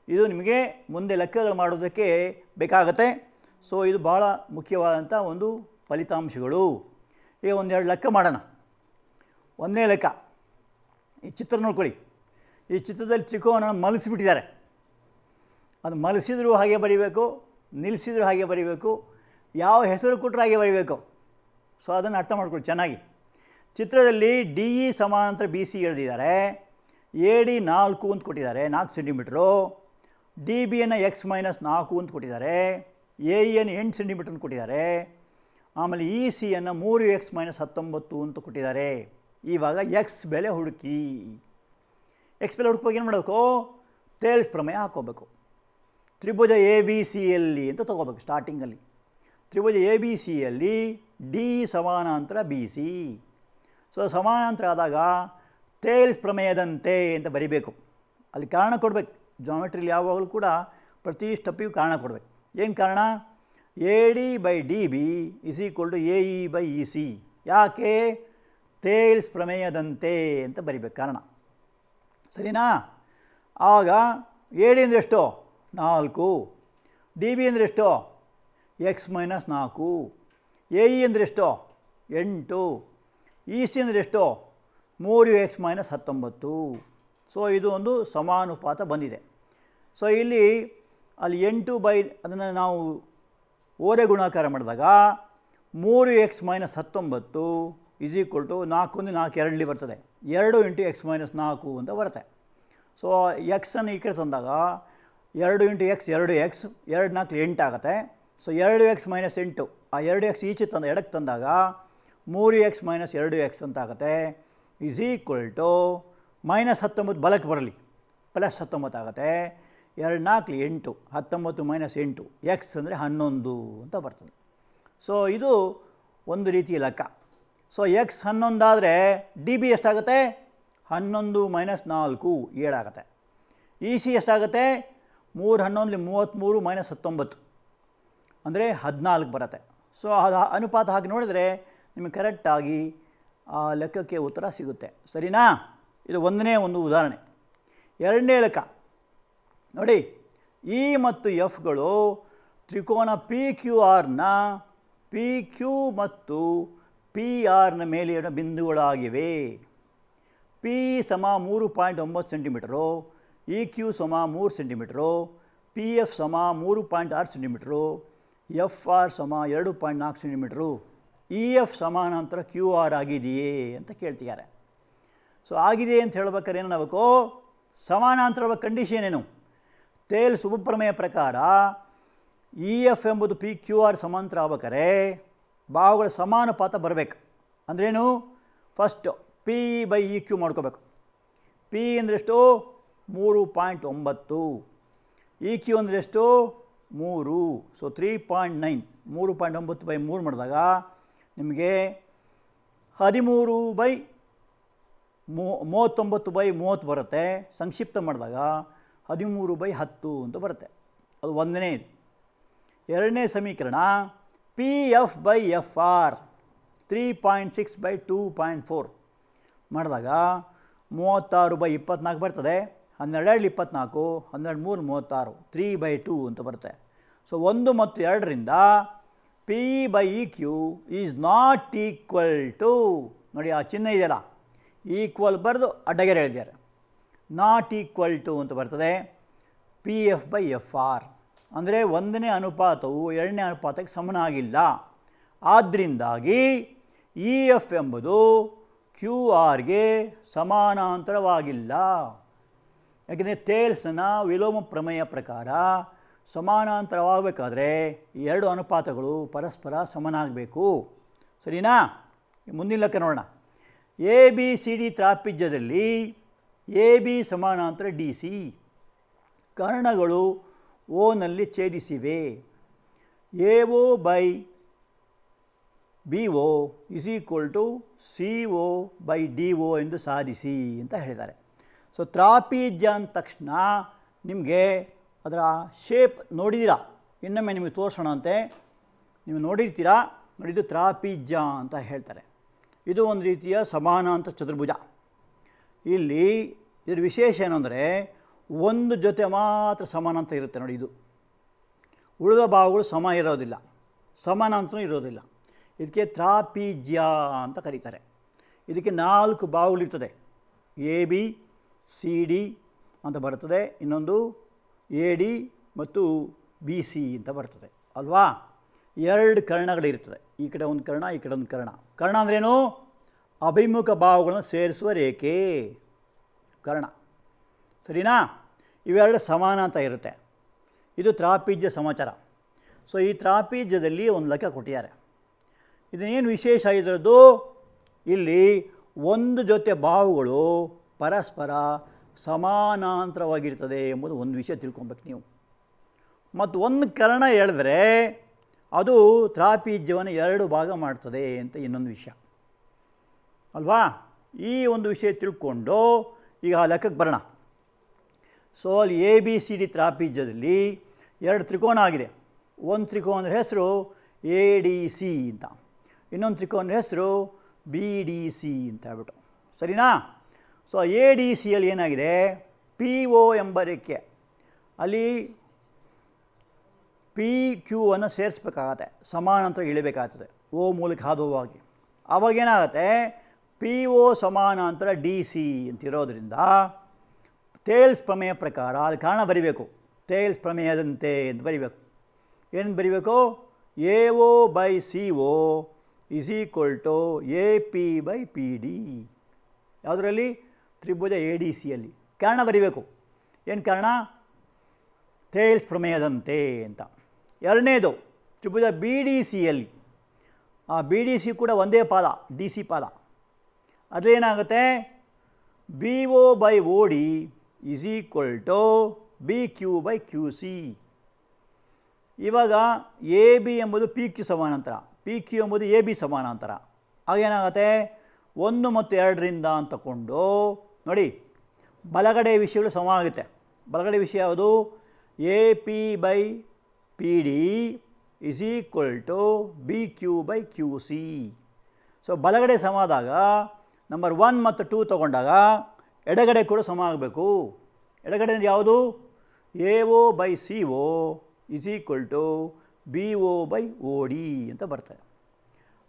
ಇದು ನಿಮಗೆ ಮುಂದೆ ಲೆಕ್ಕಗಳು ಮಾಡೋದಕ್ಕೆ ಬೇಕಾಗತ್ತೆ. ಸೊ ಇದು ಭಾಳ ಮುಖ್ಯವಾದಂಥ ಒಂದು ಫಲಿತಾಂಶಗಳು. ಈಗ ಒಂದೆರಡು ಲೆಕ್ಕ ಮಾಡೋಣ. ಒಂದನೇ ಲೆಕ್ಕ, ಈ ಚಿತ್ರ ನೋಡ್ಕೊಳ್ಳಿ. ಈ ಚಿತ್ರದಲ್ಲಿ ತ್ರಿಕೋನ ಮಲಸಿಬಿಟ್ಟಿದ್ದಾರೆ. ಅದು ಮಲಸಿದ್ರೂ ಹಾಗೆ ಬರೀಬೇಕು, ನಿಲ್ಲಿಸಿದ್ರೂ ಹಾಗೆ ಬರೀಬೇಕು, ಯಾವ ಹೆಸರು ಕೊಟ್ಟರು ಹಾಗೆ ಬರೀಬೇಕು. ಸೊ ಅದನ್ನು ಅರ್ಥ ಮಾಡ್ಕೊಳ್ಳಿ ಚೆನ್ನಾಗಿ. ಚಿತ್ರದಲ್ಲಿ ಡಿ ಇ ಸಮಾನಾಂತರ ಬಿ ಸಿ ಎಳೆದಿದ್ದಾರೆ. ಎ ಡಿ 4 ಅಂತ ಕೊಟ್ಟಿದ್ದಾರೆ, 4 ಸೆಂಟಿಮೀಟ್ರು. ಡಿ ಬಿಯನ್ನು ಎಕ್ಸ್ ಮೈನಸ್ 4 ಅಂತ ಕೊಟ್ಟಿದ್ದಾರೆ. ಎ ಇಯನ್ನು 8 ಸೆಂಟಿಮೀಟ್ರ್ ಅಂತ ಕೊಟ್ಟಿದ್ದಾರೆ. ಆಮೇಲೆ ಇ ಸಿಯನ್ನು 3x ಮೈನಸ್ 19 ಅಂತ ಕೊಟ್ಟಿದ್ದಾರೆ. ಇವಾಗ ಎಕ್ಸ್ ಬೆಲೆ ಹುಡುಕಿ. ಎಕ್ಸ್ ಬೆಲೆ ಹುಡುಕುವಾಗ ಏನು ಮಾಡಬೇಕು? ತೇಲ್ಸ್ ಪ್ರಮೇಯ ಹಾಕ್ಕೋಬೇಕು. ತ್ರಿಭುಜ ಎ ಬಿ ಸಿಯಲ್ಲಿ ಅಂತ ತೊಗೋಬೇಕು ಸ್ಟಾರ್ಟಿಂಗಲ್ಲಿ. ತ್ರಿಭುಜ ಎ ಬಿ ಸಿಯಲ್ಲಿ ಡಿ ಸಮಾನಾಂತರ ಬಿ ಸಿ. ಸೊ ಸಮಾನಾಂತರ ಆದಾಗ ತೇಲ್ಸ್ ಪ್ರಮೇಯದಂತೆ ಅಂತ ಬರಿಬೇಕು. ಅಲ್ಲಿ ಕಾರಣ ಕೊಡಬೇಕು. ಜಾಮೆಟ್ರಿಲಿ ಯಾವಾಗಲೂ ಕೂಡ ಪ್ರತಿ ಸ್ಟೆಪ್ಪಿಗೂ ಕಾರಣ ಕೊಡಬೇಕು. ಏನು ಕಾರಣ? A D by D B is equal to A E by E C. ಯಾಕೆ? ತೇಲ್ಸ್ ಪ್ರಮೇಯದಂತೆ ಅಂತ ಬರಿಬೇಕು ಕಾರಣ. ಸರಿನಾ? ಆಗ ಎ ಡಿ ಅಂದರೆ ಎಷ್ಟು? 4. ಡಿ ಬಿ ಅಂದರೆ ಎಷ್ಟು? X minus 4. ಎ ಇ ಅಂದರೆ ಎಷ್ಟು? 8. ಇ ಸಿ ಅಂದರೆ ಎಷ್ಟು? 3x minus 19. ಸೊ ಇದು ಒಂದು ಸಮಾನುಪಾತ ಬಂದಿದೆ. ಸೊ ಇಲ್ಲಿ ಅಲ್ಲಿ 8 ಬೈ ಅದನ್ನು ನಾವು ಓರೆ ಗುಣಾಕಾರ ಮಾಡಿದಾಗ 3x minus 19 is equal to 4 4 2 ಬರ್ತದೆ. 2 ಇಂಟು ಎಕ್ಸ್ ಮೈನಸ್ 4 ಅಂತ ಬರುತ್ತೆ. ಸೊ ಎಕ್ಸನ್ನು ಈ ಕಡೆ ತಂದಾಗ 2 ಇಂಟು ಎಕ್ಸ್ 2x, 2 4 8 ಆಗುತ್ತೆ. ಸೊ 2x ಮೈನಸ್ 8, ಆ 2x ಈಚೆ ಎಡಕ್ಕೆ ತಂದಾಗ 3x ಮೈನಸ್ 2x ಅಂತ ಆಗುತ್ತೆ. ಇಸ್ ಈಕ್ವಲ್ ಟು ಮೈನಸ್ 19 ಬಲಕ್ಕೆ ಬರಲಿ, ಪ್ಲಸ್ 19 ಆಗುತ್ತೆ. 2 4 8, 19 ಮೈನಸ್ 8, ಎಕ್ಸ್ ಅಂದರೆ 11 ಅಂತ ಬರ್ತದೆ. ಸೊ ಇದು ಒಂದು ರೀತಿಯ ಲೆಕ್ಕ. ಸೊ ಎಕ್ಸ್ 11 ಆದರೆ ಡಿ ಬಿ ಎಷ್ಟಾಗುತ್ತೆ? 11 ಮೈನಸ್ 4 7 ಆಗುತ್ತೆ. ಇ ಸಿ ಎಷ್ಟಾಗುತ್ತೆ? 3 11 33 ಮೈನಸ್ 19 ಅಂದರೆ 14 ಬರುತ್ತೆ. ಸೊ ಅದು ಅನುಪಾತ ಹಾಕಿ ನೋಡಿದರೆ ನಿಮಗೆ ಕರೆಕ್ಟಾಗಿ ಆ ಲೆಕ್ಕಕ್ಕೆ ಉತ್ತರ ಸಿಗುತ್ತೆ. ಸರಿನಾ? ಇದು ಒಂದನೇ ಒಂದು ಉದಾಹರಣೆ. ಎರಡನೇ ಲೆಕ್ಕ ನೋಡಿ. ಇ ಮತ್ತು ಎಫ್ಗಳು ತ್ರಿಕೋನ ಪಿ ಕ್ಯೂ ಆರ್ನ ಪಿ ಕ್ಯೂ ಮತ್ತು ಪಿ ಆರ್ನ ಮೇಲಿನ ಬಿಂದುಗಳಾಗಿವೆ. ಪಿ ಸಮ 3.9 ಸೆಂಟಿಮೀಟರು, ಇ ಕ್ಯೂ ಸಮ 3 ಸೆಂಟಿಮೀಟರು, ಪಿ ಎಫ್ ಸಮ 3.6 ಸೆಂಟಿಮೀಟರು, ಎಫ್ ಆರ್ ಸಮ 2.4 ಸೆಂಟಿಮೀಟರು. ಇ ಎಫ್ ಸಮಾನಾಂತರ ಕ್ಯೂ ಆರ್ ಆಗಿದೆಯೇ ಅಂತ ಕೇಳ್ತಿದ್ದಾರೆ. ಸೊ ಆಗಿದೆ ಅಂತ ಹೇಳ್ಬೇಕಾದ್ರೆ ಏನು ಮಾಡಬೇಕು? ಸಮಾನಾಂತರ ಕಂಡೀಷನ್ ಏನು? ತೇಲ್ಸ್ ಉಪಪ್ರಮೇಯ ಪ್ರಕಾರ ಇ ಎಫ್ ಎಂಬುದು ಪಿ ಕ್ಯೂ ಆರ್ ಸಮಾಂತರ ಆಗ್ಬೇಕಾರೆ ಬಾಹುಗಳ ಸಮಾನುಪಾತ ಬರಬೇಕು. ಅಂದ್ರೇನು? First P by E Q ಮಾಡ್ಕೋಬೇಕು. ಪಿ ಅಂದ್ರೆಷ್ಟು? 3.9. ಇ ಕ್ಯೂ ಅಂದ್ರೆಷ್ಟು? 3. ಸೊ 3.9. 3.9 ಬೈ 3 ಮಾಡಿದಾಗ ನಿಮಗೆ 13 ಬೈ 39 ಬೈ 30 ಬರುತ್ತೆ. ಸಂಕ್ಷಿಪ್ತ ಮಾಡಿದಾಗ 13 ಬೈ 10 ಅಂತ ಬರುತ್ತೆ. ಅದು ಒಂದನೇ. ಎರಡನೇ ಸಮೀಕರಣ P F by F R 3.6 by 2.4 ಮಾಡಿದಾಗ 36 ಬೈ 24 ಬರ್ತದೆ. 12 24, 12 3 36, 3 ಬೈ 2 ಅಂತ ಬರುತ್ತೆ. ಸೊ 1 ಮತ್ತು 2ರಿಂದ P by E Q is not equal to, ನೋಡಿ ಆ ಚಿಹ್ನೆ ಇದೆಯಲ್ಲ, ಈಕ್ವಲ್ ಬರೆದು ಅಡ್ಡಗೆರೆ ಹೇಳಿದ್ದಾರೆ. ನಾಟ್ ಈಕ್ವಲ್ ಟು ಅಂತ ಬರ್ತದೆ P F by F R. ಅಂದರೆ ಒಂದನೇ ಅನುಪಾತವು ಎರಡನೇ ಅನುಪಾತಕ್ಕೆ ಸಮನಾಗಿಲ್ಲ. ಆದ್ದರಿಂದಾಗಿ ಇ ಎಫ್ ಎಂಬುದು ಕ್ಯೂ ಆರ್ಗೆ ಸಮಾನಾಂತರವಾಗಿಲ್ಲ. ಯಾಕೆಂದರೆ ತೇಲ್ಸ್ನ ವಿಲೋಮ ಪ್ರಮೇಯ ಪ್ರಕಾರ ಸಮಾನಾಂತರವಾಗಬೇಕಾದ್ರೆ ಎರಡು ಅನುಪಾತಗಳು ಪರಸ್ಪರ ಸಮನಾಗಬೇಕು. ಸರಿನಾ? ಮುಂದಿನ ಲೆಕ್ಕ ನೋಡೋಣ. ಎ ಬಿ ಸಿ ಡಿ ತ್ರಾಪಿಜ್ಯದಲ್ಲಿ ಎ ಬಿ ಸಮಾನಾಂತರ ಡಿ ಸಿ, ಕರ್ಣಗಳು ಓನಲ್ಲಿ ಛೇದಿಸಿವೆ. A O by B O is equal to C O by D O ಎಂದು ಸಾಧಿಸಿ ಅಂತ ಹೇಳಿದ್ದಾರೆ. ಸೊ ತ್ರಾಪಿಜ್ಯ ಅಂದ ತಕ್ಷಣ ನಿಮಗೆ ಅದರ ಶೇಪ್ ನೋಡಿದ್ದೀರಾ, ಇನ್ನೊಮ್ಮೆ ನಿಮಗೆ ತೋರಿಸೋಣ ಅಂತೆ. ನೀವು ನೋಡಿರ್ತೀರಾ, ನೋಡಿದ್ದು ತ್ರಾಪಿಜ್ಯ ಅಂತ ಹೇಳ್ತಾರೆ. ಇದು ಒಂದು ರೀತಿಯ ಸಮಾನಾಂತರ ಚತುರ್ಭುಜ. ಇಲ್ಲಿ ಇದ್ರ ವಿಶೇಷ ಏನಂದರೆ ಒಂದು ಜೊತೆ ಮಾತ್ರ ಸಮಾನಾಂತರ ಇರುತ್ತೆ ನೋಡಿ. ಇದು ಉಳಿದ ಭಾಗಗಳು ಸಮ ಇರೋದಿಲ್ಲ, ಸಮಾನಾಂತರ ಇರೋದಿಲ್ಲ. ಇದಕ್ಕೆ ತ್ರಾಪಿಜ್ಯ ಅಂತ ಕರೀತಾರೆ. ಇದಕ್ಕೆ 4 ಬಾಹುಗಳಿರ್ತದೆ. ಎ ಬಿ ಸಿ ಡಿ ಅಂತ ಬರ್ತದೆ, ಇನ್ನೊಂದು ಎ ಡಿ ಮತ್ತು ಬಿ ಸಿ ಅಂತ ಬರ್ತದೆ ಅಲ್ವಾ. 2 ಕರ್ಣಗಳಿರ್ತದೆ, ಈ ಕಡೆ ಒಂದು ಕರ್ಣ, ಈ ಕಡೆ ಒಂದು ಕರ್ಣ. ಕರ್ಣ ಅಂದ್ರೇನು? ಅಭಿಮುಖ ಬಾಹುಗಳನ್ನು ಸೇರಿಸುವ ರೇಖೆ ಕರ್ಣ. ಸರಿನಾ? ಇವೆರಡು ಸಮಾನಾಂತರ ಇರುತ್ತೆ. ಇದು ತ್ರಾಪಿಜ್ಯ ಸಮಾಚಾರ. ಸೊ ಈ ತ್ರಾಪಿಜ್ಯದಲ್ಲಿ ಒಂದು ಲೆಕ್ಕ ಕೊಟ್ಟಿದ್ದಾರೆ. ಇದನ್ನೇನು ವಿಶೇಷ ಇದರದ್ದು? ಇಲ್ಲಿ ಒಂದು ಜೊತೆ ಬಾಹುಗಳು ಪರಸ್ಪರ ಸಮಾನಾಂತರವಾಗಿರ್ತದೆ ಎಂಬುದು ಒಂದು ವಿಷಯ ತಿಳ್ಕೊಬೇಕು ನೀವು. ಮತ್ತು ಒಂದು ಕರ್ಣ ಹೇಳಿದ್ರೆ ಅದು ತ್ರಾಪಿಜ್ಯವನ್ನು 2 ಭಾಗ ಮಾಡ್ತದೆ ಅಂತ ಇನ್ನೊಂದು ವಿಷಯ ಅಲ್ವಾ. ಈ ಒಂದು ವಿಷಯ ತಿಳ್ಕೊಂಡು ಈಗ ಆ ಲೆಕ್ಕಕ್ಕೆ ಬರೋಣ. ಸೊ ಅಲ್ಲಿ ಎ ಬಿ ಸಿ ಡಿ ತ್ರಾಪಿಜ್ಯದಲ್ಲಿ 2 ತ್ರಿಕೋನ ಆಗಿದೆ. ಒಂದು ತ್ರಿಕೋನದ ಹೆಸರು ಎ ಡಿ ಸಿ ಅಂತ, ಇನ್ನೊಂದು ತ್ರಿಕೋನದ ಹೆಸರು ಬಿ ಡಿ ಸಿ ಅಂತ ಹೇಳ್ಬಿಟ್ಟು. ಸರಿನಾ? ಸೊ ಎ ಡಿ ಸಿಯಲ್ಲಿ ಏನಾಗಿದೆ, ಪಿ ಒ ಎಂಬ ರೇಖೆ, ಅಲ್ಲಿ ಪಿ ಕ್ಯೂ ಅನ್ನು ಸೇರಿಸ್ಬೇಕಾಗತ್ತೆ, ಸಮಾನಾಂತರ ಇಳಿಬೇಕಾಗ್ತದೆ ಓ ಮೂಲಕ ಹಾದು ಹೋಗಿ. ಆವಾಗೇನಾಗುತ್ತೆ, ಪಿ ಒ ಸಮಾನಾಂತರ ಡಿ ಸಿ ಅಂತಿರೋದ್ರಿಂದ ಥೇಲ್ಸ್ ಪ್ರಮೇಯ ಪ್ರಕಾರ ಅಲ್ಲಿ ಕಾರಣ ಬರಿಬೇಕು. ಥೇಲ್ಸ್ ಪ್ರಮೇಯದಂತೆ ಅಂತ ಬರಿಬೇಕು. ಏನು ಬರಿಬೇಕು? A O by C O is equal to A P by P D. ಯಾವುದರಲ್ಲಿ? ತ್ರಿಭುಜ ಎ ಡಿ ಸಿಯಲ್ಲಿ ಕಾರಣ ಬರಿಬೇಕು. ಏನು ಕಾರಣ? ಥೇಲ್ಸ್ ಪ್ರಮೇಯದಂತೆ ಅಂತ. ಎರಡನೇದು ತ್ರಿಭುಜ ಬಿ ಡಿ ಸಿಯಲ್ಲಿ, ಆ ಬಿ ಡಿ ಸಿ ಕೂಡ ಒಂದೇ ಪಾದ, ಡಿ ಸಿ ಪಾದ. ಅದೇನಾಗುತ್ತೆ, B O by O D is equal to B Q by Q C. ಇವಾಗ ಎ ಬಿ ಎಂಬುದು ಪಿ ಕ್ಯೂ ಸಮಾನಾಂತರ, ಪಿ ಕ್ಯೂ ಎಂಬುದು ಎ ಬಿ ಸಮಾನಾಂತರ. ಆಗೇನಾಗುತ್ತೆ, 1 ಮತ್ತು 2ರಿಂದ ಅಂತ ತಗೊಂಡು ನೋಡಿ, ಬಲಗಡೆ ವಿಷಯಗಳು ಸಮ ಆಗುತ್ತೆ. ಬಲಗಡೆ ವಿಷಯ ಯಾವುದು? A P by P D is equal to B Q by Q C. So ಬಲಗಡೆ ಸಮ ಆದಾಗ ನಂಬರ್ 1 ಮತ್ತು 2 ತೊಗೊಂಡಾಗ ಎಡಗಡೆ ಕೂಡ ಸಮ ಆಗಬೇಕು. ಎಡಗಡೆ ಯಾವುದು? A O by C O is equal to B O by O D ಅಂತ ಬರ್ತದೆ.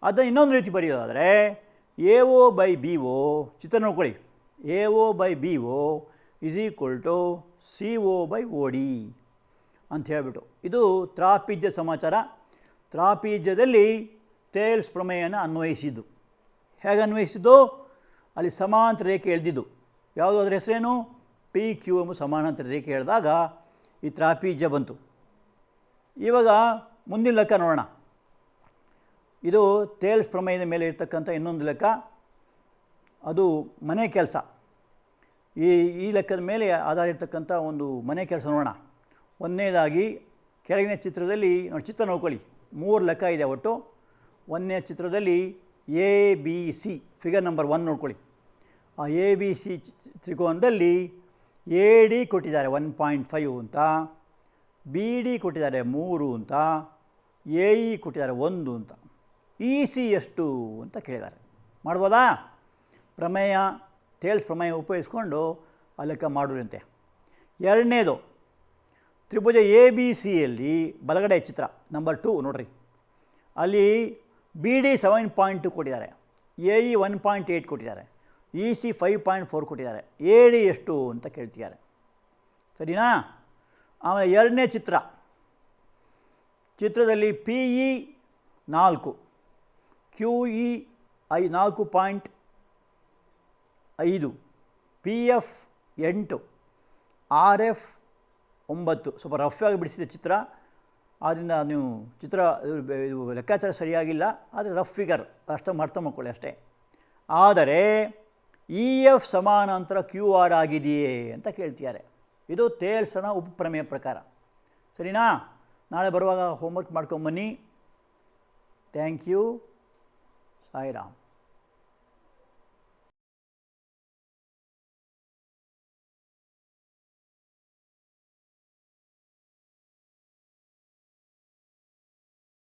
ಅದನ್ನು ಇನ್ನೊಂದು ರೀತಿ ಬರೆಯೋದಾದರೆ A O by B O, ಚಿತ್ರ ನೋಡ್ಕೊಳ್ಳಿ, A O by B O is equal to C O by O D ಅಂತ ಹೇಳ್ಬಿಟ್ಟು. ಇದು ತ್ರಾಪಿಜ್ಯ ಸಮಾಚಾರ. ತ್ರಾಪಿಜ್ಯದಲ್ಲಿ ಥೇಲ್ಸ್ ಪ್ರಮೇಯನ ಅನ್ವಯಿಸಿದ್ದು. ಹೇಗೆ ಅನ್ವಯಿಸಿದ್ದು? ಅಲ್ಲಿ ಸಮಾಂತರ ರೇಖೆ ಎಳೆದಿದ್ದು. ಯಾವುದು ಅದರ ಹೆಸರೇನು? ಪಿ ಕ್ಯೂ ಎಂಬ ಸಮಾನಾಂತರ ರೇಖೆ ಎಳೆದಾಗ ಈ ತ್ರಾಪಿಜ್ಯ ಬಂತು. ಇವಾಗ ಮುಂದಿನ ಲೆಕ್ಕ ನೋಡೋಣ. ಇದು ಥೇಲ್ಸ್ ಪ್ರಮೇಯದ ಮೇಲೆ ಇರ್ತಕ್ಕಂಥ ಇನ್ನೊಂದು ಲೆಕ್ಕ, ಅದು ಮನೆ ಕೆಲಸ. ಈ ಲೆಕ್ಕದ ಮೇಲೆ ಆಧಾರ ಇರ್ತಕ್ಕಂಥ ಒಂದು ಮನೆ ಕೆಲಸ ನೋಡೋಣ. ಒಂದನೇದಾಗಿ ಕೆಳಗಿನ ಚಿತ್ರದಲ್ಲಿ ಚಿತ್ರ ನೋಡ್ಕೊಳ್ಳಿ, 3 ಲೆಕ್ಕ ಇದೆ ಒಟ್ಟು. ಒಂದನೇ ಚಿತ್ರದಲ್ಲಿ A B C, figure number 1 ನೋಡ್ಕೊಳ್ಳಿ. ಆ ಎ ಬಿ ಸಿ ತ್ರಿಕೋನದಲ್ಲಿ ಎ ಡಿ ಕೊಟ್ಟಿದ್ದಾರೆ 1.5 ಅಂತ, ಬಿ ಡಿ ಕೊಟ್ಟಿದ್ದಾರೆ 3 ಅಂತ, ಎ ಇ ಕೊಟ್ಟಿದ್ದಾರೆ 1 ಅಂತ. ಇ ಸಿ ಎಷ್ಟು ಅಂತ ಕೇಳಿದ್ದಾರೆ. ಮಾಡ್ಬೋದಾ? ಪ್ರಮೇಯ, ಥೇಲ್ಸ್ ಪ್ರಮೇಯ ಉಪಯೋಗಿಸ್ಕೊಂಡು ಆ ಲೆಕ್ಕ ಮಾಡೋದಂತೆ. ಎರಡನೇದು ತ್ರಿಭುಜ ಎ ಬಿ ಸಿಯಲ್ಲಿ ಬಲಗಡೆ ಚಿತ್ರ ನಂಬರ್ 2 ನೋಡಿರಿ. ಅಲ್ಲಿ ಬಿ ಡಿ 7.2 ಕೊಟ್ಟಿದ್ದಾರೆ, ಎ ಇ 1.8 ಕೊಟ್ಟಿದ್ದಾರೆ, ಇ ಸಿ 5.4 ಕೊಟ್ಟಿದ್ದಾರೆ. ಎ ಡಿ ಎಷ್ಟು ಅಂತ ಕೇಳ್ತಿದ್ದಾರೆ. ಸರಿನಾ? ಆಮೇಲೆ ಎರಡನೇ ಚಿತ್ರದಲ್ಲಿ P E 4, Q E 4.5, P F 8, R F 9 ಸ್ವಲ್ಪ ರಫ್ ಆಗಿ ಬಿಡಿಸಿದ ಚಿತ್ರ. ಆದ್ದರಿಂದ ನೀವು ಚಿತ್ರ ಇದು ಲೆಕ್ಕಾಚಾರ ಸರಿಯಾಗಿಲ್ಲ, ಆದರೆ ರಫ್ ಫಿಗರ್ ಅಷ್ಟು ಅರ್ಥ ಮಾಡ್ಕೊಳ್ಳಿ ಅಷ್ಟೇ. ಆದರೆ ಇ ಎಫ್ ಸಮಾನಾಂತರ ಕ್ಯೂ ಆರ್ ಆಗಿದೆಯೇ ಅಂತ ಕೇಳ್ತಿದ್ದಾರೆ. ಇದು ಥೇಲ್ಸನ ಉಪಪ್ರಮೇಯ ಪ್ರಕಾರ. ಸರಿನಾ? ನಾಳೆ ಬರುವಾಗ ಹೋಮ್ವರ್ಕ್ ಮಾಡ್ಕೊಂಬನ್ನಿ. Thank you. ಸಾಯಿರಾಮ್.